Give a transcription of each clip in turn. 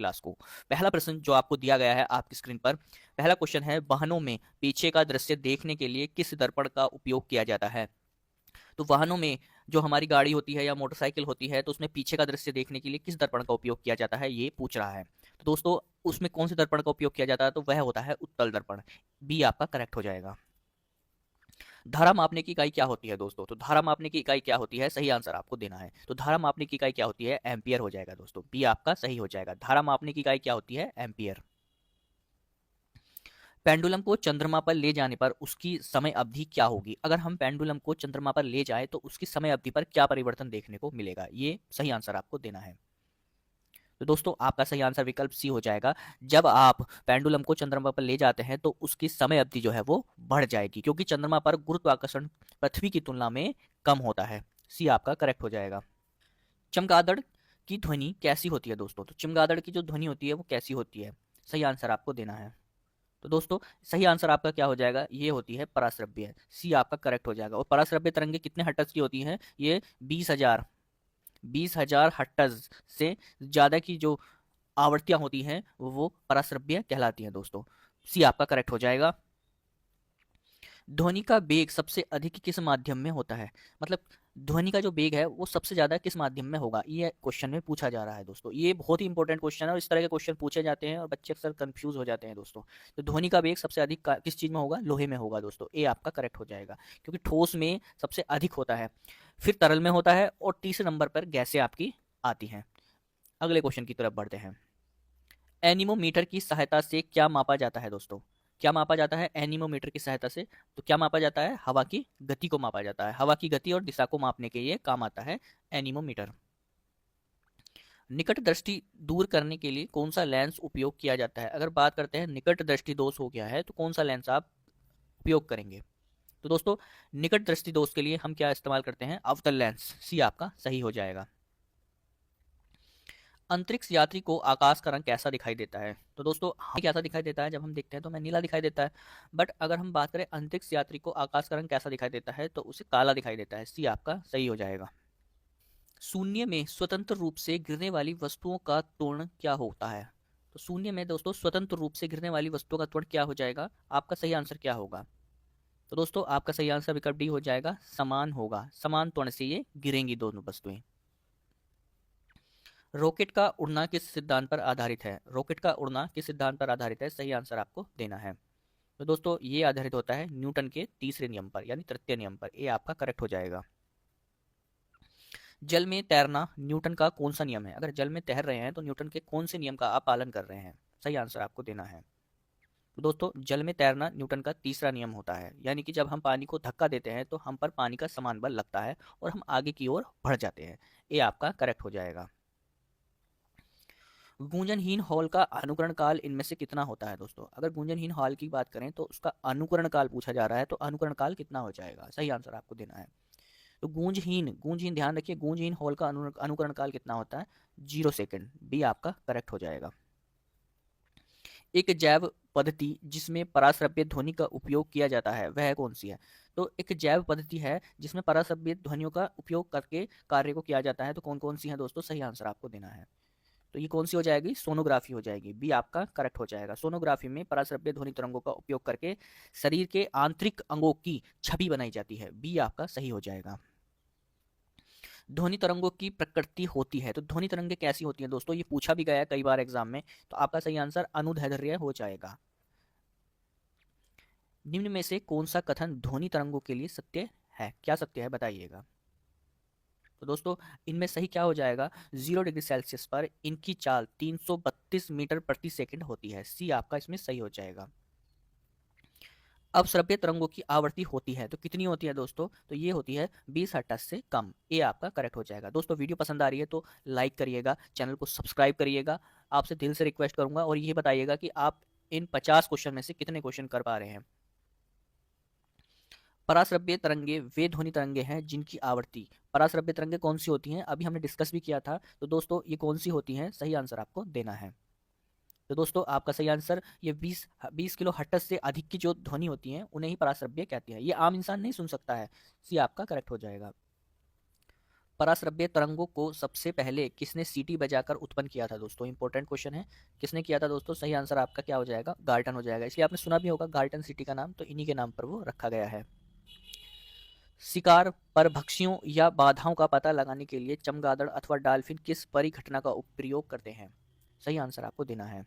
Class को। पहला प्रश्न जो आपको दिया गया है आपकी स्क्रीन पर, पहला क्वेश्चन है, वाहनों में पीछे का दृश्य देखने के लिए किस दर्पण का उपयोग किया जाता है? तो वाहनों में जो हमारी गाड़ी होती है या मोटरसाइकिल होती है, तो उसमें पीछे का दृश्य देखने के लिए किस दर्पण का उपयोग किया जाता है, ये पूछ रहा है। तो दोस्तों उसमें कौन से दर्पण का उपयोग किया जाता है? तो वह होता है उत्तल दर्पण। बी आपका करेक्ट हो जाएगा। धारा मापने की इकाई क्या होती है दोस्तों? तो धारा मापने की इकाई क्या होती है, सही आंसर आपको देना है। तो धारा मापने की इकाई क्या होती है? एम्पियर हो जाएगा दोस्तों। बी आपका सही हो जाएगा। धारा मापने की इकाई क्या होती है? एम्पियर। पेंडुलम को चंद्रमा पर ले जाने पर उसकी समय अवधि क्या होगी? अगर हम पेंडुलम को चंद्रमा पर ले जाए तो उसकी समय अवधि पर क्या परिवर्तन देखने को मिलेगा? ये सही आंसर आपको देना है। तो दोस्तों आपका सही आंसर विकल्प सी हो जाएगा। जब आप पेंडुलम को चंद्रमा पर ले जाते हैं तो उसकी समय अवधि जो है वो बढ़ जाएगी, क्योंकि चंद्रमा पर गुरुत्वाकर्षण पृथ्वी की तुलना में कम होता है। सी आपका करेक्ट हो जाएगा। चमगादड़ की ध्वनि कैसी होती है दोस्तों? तो चमगादड़ की जो ध्वनि होती है वो कैसी होती है? सही आंसर आपको देना है। तो दोस्तों सही आंसर आपका क्या हो जाएगा? ये होती है पराश्रव्य। सी आपका करेक्ट हो जाएगा। और पराश्रव्य तरंगे कितने हर्ट्ज की होती हैं? ये 20,000 हर्ट्ज से ज़्यादा की जो आवृत्तियां होती हैं वो पराश्रव्य कहलाती हैं दोस्तों। सी आपका करेक्ट हो जाएगा। ध्वनि का वेग सबसे अधिक किस माध्यम में होता है? मतलब ध्वनि का जो वेग है वो सबसे ज्यादा किस माध्यम में होगा, ये क्वेश्चन में पूछा जा रहा है दोस्तों। ये बहुत ही इंपॉर्टेंट क्वेश्चन है और इस तरह के क्वेश्चन पूछे जाते हैं और बच्चे अक्सर कंफ्यूज हो जाते हैं दोस्तों। तो ध्वनि का वेग सबसे अधिक किस चीज में होगा? लोहे में होगा दोस्तों। ए आपका करेक्ट हो जाएगा, क्योंकि ठोस में सबसे अधिक होता है, फिर तरल में होता है और तीसरे नंबर पर गैसें आपकी आती हैं। अगले क्वेश्चन की तरफ बढ़ते हैं। एनीमोमीटर की सहायता से क्या मापा जाता है दोस्तों? क्या मापा जाता है एनीमोमीटर की सहायता से? तो क्या मापा जाता है? हवा की गति को मापा जाता है। हवा की गति और दिशा को मापने के लिए काम आता है एनीमोमीटर। निकट दृष्टि दूर करने के लिए कौन सा लेंस उपयोग किया जाता है? अगर बात करते हैं निकट दृष्टि दोष हो गया है तो कौन सा लेंस आप उपयोग करेंगे? तो दोस्तों निकट दृष्टि दोष के लिए हम क्या इस्तेमाल करते हैं? अवतल लेंस। सी आपका सही हो जाएगा। अंतरिक्ष यात्री को आकाश का रंग कैसा दिखाई देता है? तो दोस्तों हमें कैसा दिखाई देता है? जब हम देखते हैं तो हमें नीला दिखाई देता है, बट अगर हम बात करें अंतरिक्ष यात्री को आकाश का रंग कैसा दिखाई देता है तो उसे काला दिखाई देता है। सी आपका सही हो जाएगा। शून्य में स्वतंत्र रूप से गिरने वाली वस्तुओं का त्वरण क्या होता है? तो शून्य में दोस्तों स्वतंत्र रूप से गिरने वाली वस्तुओं का त्वरण क्या हो जाएगा? आपका सही आंसर क्या होगा? तो दोस्तों आपका सही आंसर विकल्प डी हो जाएगा, समान होगा। समान त्वरण से ये गिरेंगी दोनों वस्तुएं। रॉकेट का उड़ना किस सिद्धांत पर आधारित है? रॉकेट का उड़ना किस सिद्धांत पर आधारित है? सही आंसर आपको देना है। तो दोस्तों ये आधारित होता है न्यूटन के तीसरे नियम पर, यानी तृतीय नियम पर। ये आपका करेक्ट हो जाएगा। जल में तैरना न्यूटन का कौन सा नियम है? अगर जल में तैर रहे हैं तो न्यूटन के कौन से नियम का आप पालन कर रहे हैं? सही आंसर आपको देना है। तो दोस्तों जल में तैरना न्यूटन का तीसरा नियम होता है, यानी कि जब हम पानी को धक्का देते हैं तो हम पर पानी का समान बल लगता है और हम आगे की ओर बढ़ जाते हैं। ये आपका करेक्ट हो जाएगा। गूंजनहीन हॉल का अनुकरण काल इनमें से कितना होता है दोस्तों? अगर गूंजनहीन हॉल की बात करें तो उसका अनुकरण काल पूछा जा रहा है, तो अनुकरण काल कितना हो जाएगा? सही आंसर आपको देना है। तो गूंजहीन गूंजहीन ध्यान रखिए, गूंजहीन हॉल का अनुकरण काल कितना होता है? 0 सेकंड। बी आपका करेक्ट हो जाएगा। एक जैव पद्धति जिसमें पराश्रव्य ध्वनि का उपयोग किया जाता है वह कौन सी है? तो एक जैव पद्धति है जिसमें पराश्रव्य ध्वनियों का उपयोग करके कार्य को किया जाता है, तो कौन कौन सी है दोस्तों? सही आंसर आपको देना है। तो ये कौन सी हो जाएगी? सोनोग्राफी हो जाएगी। बी आपका करेक्ट हो जाएगा। सोनोग्राफी में पराश्रव्य ध्वनि तरंगों का उपयोग करके शरीर के आंतरिक अंगों की छवि बनाई जाती है। बी आपका सही हो जाएगा। ध्वनि तरंगों की प्रकृति होती है, तो ध्वनि तरंगे कैसी होती हैं दोस्तों? ये पूछा भी गया है कई बार एग्जाम में। तो आपका सही आंसर अनुदैर्ध्य हो जाएगा। निम्न में से कौन सा कथन ध्वनि तरंगों के लिए सत्य है? क्या सत्य है बताइएगा। तो दोस्तों इनमें सही क्या हो जाएगा? 0 डिग्री सेल्सियस पर इनकी चाल 332 मीटर प्रति सेकंड होती है। सी आपका इसमें सही हो जाएगा। अपश्रव्य तरंगों की आवृत्ति होती है, तो कितनी होती है दोस्तों? तो ये होती है 20 हर्ट्ज से कम। ये आपका करेक्ट हो जाएगा। दोस्तों वीडियो पसंद आ रही है तो लाइक करिएगा, चैनल को सब्सक्राइब करिएगा। आपसे दिल से रिक्वेस्ट करूंगा और ये बताइएगा कि आप इन 50 क्वेश्चन में से कितने क्वेश्चन कर पा रहे हैं। पराश्रव्य तरंगे वे ध्वनि तरंगे हैं जिनकी आवृत्ति, पराश्रव्य तरंगे कौन सी होती हैं अभी हमने डिस्कस भी किया था। तो दोस्तों ये कौन सी होती हैं? सही आंसर आपको देना है। तो दोस्तों आपका सही आंसर ये 20 किलो हर्ट्ज से अधिक की जो ध्वनि होती हैं उन्हें ही पराश्रव्य कहते हैं। ये आम इंसान नहीं सुन सकता है। सी आपका करेक्ट हो जाएगा। पराश्रव्य तरंगों को सबसे पहले किसने सीटी बजाकर उत्पन्न किया था दोस्तों? इंपॉर्टेंट क्वेश्चन है, किसने किया था दोस्तों? सही आंसर आपका क्या हो जाएगा? गार्टन हो जाएगा। इसलिए आपने सुना भी होगा गार्टन सिटी का नाम, तो इन्हीं के नाम पर वो रखा गया है। शिकार पर भक्षियों या बाधाओं का पता लगाने के लिए चमगादड़ अथवा डॉल्फिन किस परिघटना का प्रयोग करते हैं? सही आंसर आपको देना है।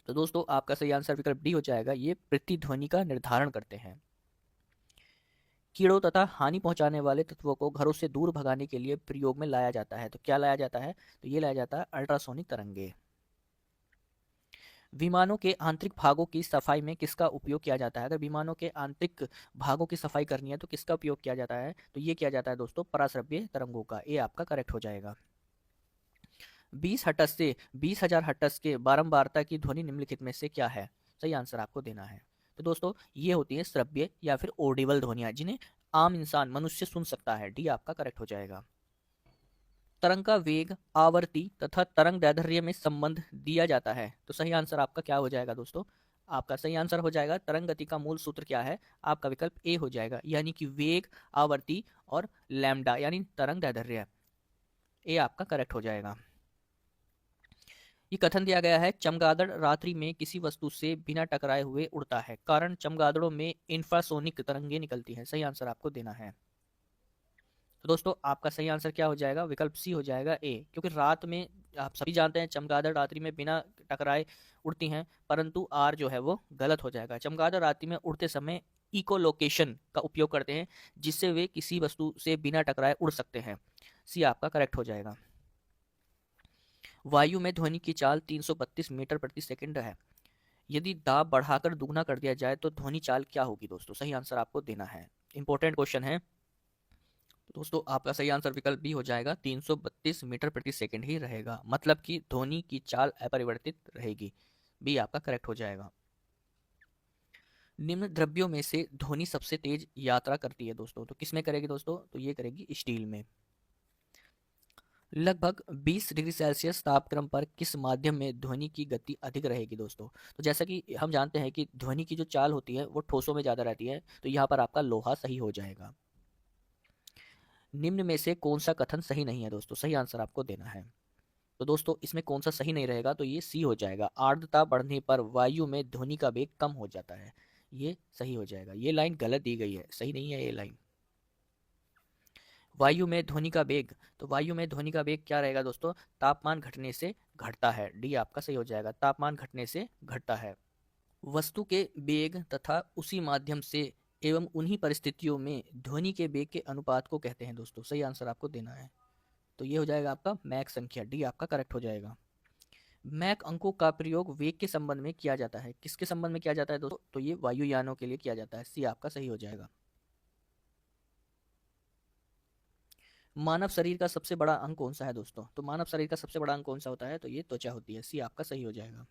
तो दोस्तों आपका सही आंसर विकल्प डी हो जाएगा, ये प्रतिध्वनि का निर्धारण करते हैं। कीड़ों तथा हानि पहुंचाने वाले तत्वों को घरों से दूर भगाने के लिए प्रयोग में लाया जाता है, तो क्या लाया जाता है? तो ये लाया जाता है अल्ट्रासोनिक तरंगे। विमानों के आंतरिक भागों की सफाई में किसका उपयोग किया जाता है? अगर विमानों के आंतरिक भागों की सफाई करनी है तो किसका उपयोग किया जाता है? तो ये किया जाता है दोस्तों पराश्रव्य तरंगों का। ये आपका करेक्ट हो जाएगा। 20 हर्ट्ज से 20,000 हर्ट्ज के बारंबारता की ध्वनि निम्नलिखित में से क्या है? सही आंसर आपको देना है। तो दोस्तों ये होती है श्रव्य या फिर ऑडिबल ध्वनियां, जिन्हें आम इंसान मनुष्य सुन सकता है। डी आपका करेक्ट हो जाएगा। तरंग का वेग, आवृत्ति तथा तरंग दैर्ध्य में संबंध दिया जाता है, तो सही आंसर आपका क्या हो जाएगा दोस्तों? आपका सही आंसर हो जाएगा तरंग गति का मूल सूत्र क्या है? आपका विकल्प ए हो जाएगा, यानी कि वेग, आवृत्ति और लैम्डा यानी तरंग दैर्ध्य। ए आपका करेक्ट हो जाएगा। ये कथन दिया गया है, चमगादड़ रात्रि में किसी वस्तु से बिना टकराए हुए उड़ता है, कारण चमगादड़ों में इंफ्रासोनिक तरंगे निकलती हैं। सही आंसर आपको देना है। तो दोस्तों आपका सही आंसर क्या हो जाएगा? विकल्प सी हो जाएगा ए, क्योंकि रात में आप सभी जानते हैं चमगादड़ रात्रि में बिना टकराए उड़ती हैं, परंतु आर जो है वो गलत हो जाएगा। चमगादड़ रात्रि में उड़ते समय इकोलोकेशन का उपयोग करते हैं, जिससे वे किसी वस्तु से बिना टकराए उड़ सकते हैं। सी आपका करेक्ट हो जाएगा। वायु में ध्वनि की चाल 332 मीटर प्रति सेकंड है। यदि दाब बढ़ाकर दुगना कर दिया जाए तो ध्वनि चाल क्या होगी दोस्तों? सही आंसर आपको देना है। इंपॉर्टेंट क्वेश्चन है। तो दोस्तों आपका सही आंसर विकल्प बी हो जाएगा, 332 मीटर प्रति सेकंड ही रहेगा, मतलब कि ध्वनि की चाल अपरिवर्तित रहेगी। बी आपका करेक्ट हो जाएगा। निम्न द्रव्यों में से ध्वनि सबसे तेज यात्रा करती है दोस्तों, तो किस में करेगी दोस्तों? तो ये करेगी स्टील में। लगभग 20 डिग्री सेल्सियस तापक्रम पर किस माध्यम में ध्वनि की गति अधिक रहेगी दोस्तों? तो जैसा कि हम जानते हैं कि ध्वनि की जो चाल होती है वो ठोसों में ज़्यादा रहती है, तो यहाँ पर आपका लोहा सही हो जाएगा। निम्न में से कौन सा कथन सही नहीं है दोस्तों? सही आंसर आपको देना है। तो दोस्तों इसमें कौन सा सही नहीं रहेगा? तो ये सी हो जाएगा, आर्द्रता बढ़ने पर वायु में ध्वनि का वेग कम हो जाता है। ये सही हो जाएगा। ये लाइन गलत दी गई है, सही नहीं है ये लाइन। वायु में ध्वनि का वेग, तो वायु में ध्वनि का वेग क्या रहेगा दोस्तों? तापमान घटने से घटता है। डी आपका सही हो जाएगा, तापमान घटने से घटता है। वस्तु के वेग तथा उसी माध्यम से एवं उन्हीं परिस्थितियों में ध्वनि के वेग के अनुपात को कहते हैं दोस्तों। सही आंसर आपको देना है। तो ये हो जाएगा आपका मैक संख्या। डी आपका करेक्ट हो जाएगा। मैक अंकों का प्रयोग वेग के संबंध में किया जाता है, किसके संबंध में किया जाता है दोस्तों? तो ये वायुयानों के लिए किया जाता है। सी आपका सही हो जाएगा। मानव शरीर का सबसे बड़ा अंग कौन सा है दोस्तों? तो मानव शरीर का सबसे बड़ा अंग कौन सा होता है? तो ये त्वचा होती है। सी आपका सही हो जाएगा।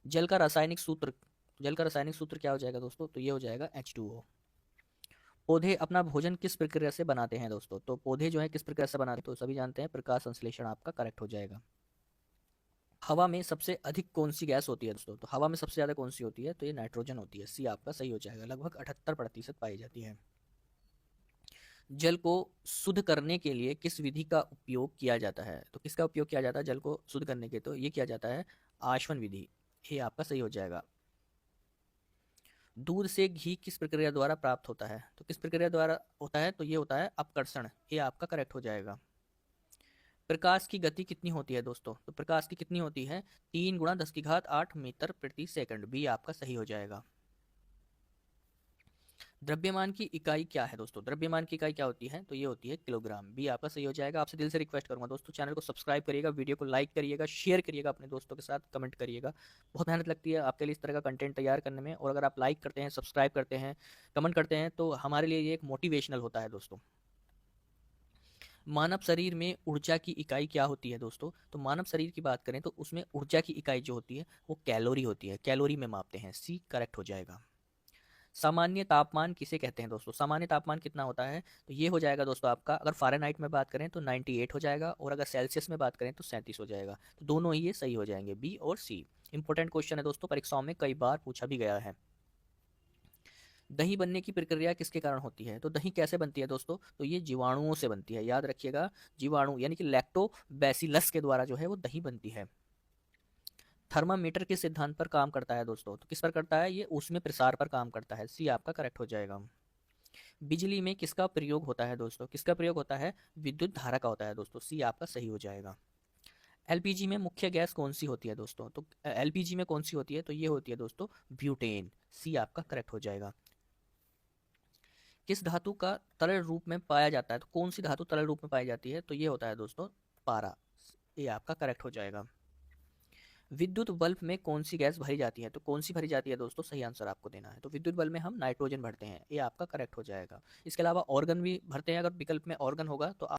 जल का रासायनिक सूत्र, जल का रासायनिक सूत्र क्या हो जाएगा दोस्तों? तो ये हो जाएगा H2O। पौधे अपना भोजन किस प्रक्रिया से बनाते हैं दोस्तों? तो पौधे जो है किस प्रक्रिया से बनाते हैं? तो सभी जानते हैं प्रकाश संश्लेषण आपका करेक्ट हो जाएगा। हवा में सबसे अधिक कौन सी गैस होती है दोस्तों? तो हवा में सबसे ज़्यादा कौन सी होती है? तो ये नाइट्रोजन होती है। सी आपका सही हो जाएगा, लगभग 78% पाई जाती है। जल को शुद्ध करने के लिए किस विधि का उपयोग किया जाता है? तो किसका उपयोग किया जाता है जल को शुद्ध करने के? तो ये किया जाता है आशवन विधि। ये आपका सही हो जाएगा। दूध से घी किस प्रक्रिया द्वारा प्राप्त होता है? तो किस प्रक्रिया द्वारा होता है? तो ये होता है अपकर्षण। ये आपका करेक्ट हो जाएगा। प्रकाश की गति कितनी होती है दोस्तों? तो प्रकाश की कितनी होती है? 3 × 10⁸ मीटर प्रति सेकंड। बी आपका सही हो जाएगा। द्रव्यमान की इकाई क्या है दोस्तों? द्रव्यमान की इकाई क्या होती है? तो ये होती है किलोग्राम। बी आपका सही हो जाएगा। आपसे दिल से रिक्वेस्ट करूंगा दोस्तों, चैनल को सब्सक्राइब करिएगा, वीडियो को लाइक करिएगा, शेयर करिएगा अपने दोस्तों के साथ, कमेंट करिएगा। बहुत मेहनत लगती है आपके लिए इस तरह का कंटेंट तैयार करने में, और अगर आप लाइक करते हैं, सब्सक्राइब करते हैं, कमेंट करते हैं, तो हमारे लिए ये एक मोटिवेशनल होता है दोस्तों। मानव शरीर में ऊर्जा की इकाई क्या होती है दोस्तों? तो मानव शरीर की बात करें तो उसमें ऊर्जा की इकाई जो होती है वो कैलोरी होती है। कैलोरी में मापते हैं। सी करेक्ट हो जाएगा। सामान्य तापमान किसे कहते हैं दोस्तों? सामान्य तापमान कितना होता है? तो ये हो जाएगा दोस्तों आपका, अगर फ़ारेनहाइट में बात करें तो 98 हो जाएगा, और अगर सेल्सियस में बात करें तो 37 हो जाएगा। तो दोनों ही ये सही हो जाएंगे, बी और सी। इंपॉर्टेंट क्वेश्चन है दोस्तों, परीक्षाओं में कई बार पूछा भी गया है। दही बनने की प्रक्रिया किसके कारण होती है? तो दही कैसे बनती है दोस्तों? तो ये जीवाणुओं से बनती है, याद रखिएगा। जीवाणु यानी कि लैक्टोबैसिलस के द्वारा जो है वो दही बनती है। थर्मामीटर किस सिद्धांत पर काम करता है दोस्तों? तो किस पर करता है? ये ऊष्मीय प्रसार पर काम करता है। सी आपका करेक्ट हो जाएगा। बिजली में किसका प्रयोग होता है दोस्तों? किसका प्रयोग होता है? विद्युत धारा का होता है दोस्तों। सी आपका सही हो जाएगा। एलपीजी में मुख्य गैस कौन सी होती है दोस्तों? तो एलपीजी में कौन सी होती है? तो ये होती है दोस्तों ब्यूटेन। सी आपका करेक्ट हो जाएगा। किस धातु का तरल रूप में पाया जाता है? तो कौन सी धातु तरल रूप में पाई जाती है? तो ये होता है दोस्तों पारा। ये आपका करेक्ट हो जाएगा। विद्युत बल्ब में कौन सी गैस भरी जाती है? तो कौन सी भरी जाती है दोस्तों? सही आंसर आपको देना है। तो विद्युत बल्ब में हम नाइट्रोजन भरते हैं। ये आपका करेक्ट हो जाएगा। इसके अलावा ऑर्गन भी भरते हैं, अगर विकल्प में ऑर्गन होगा तो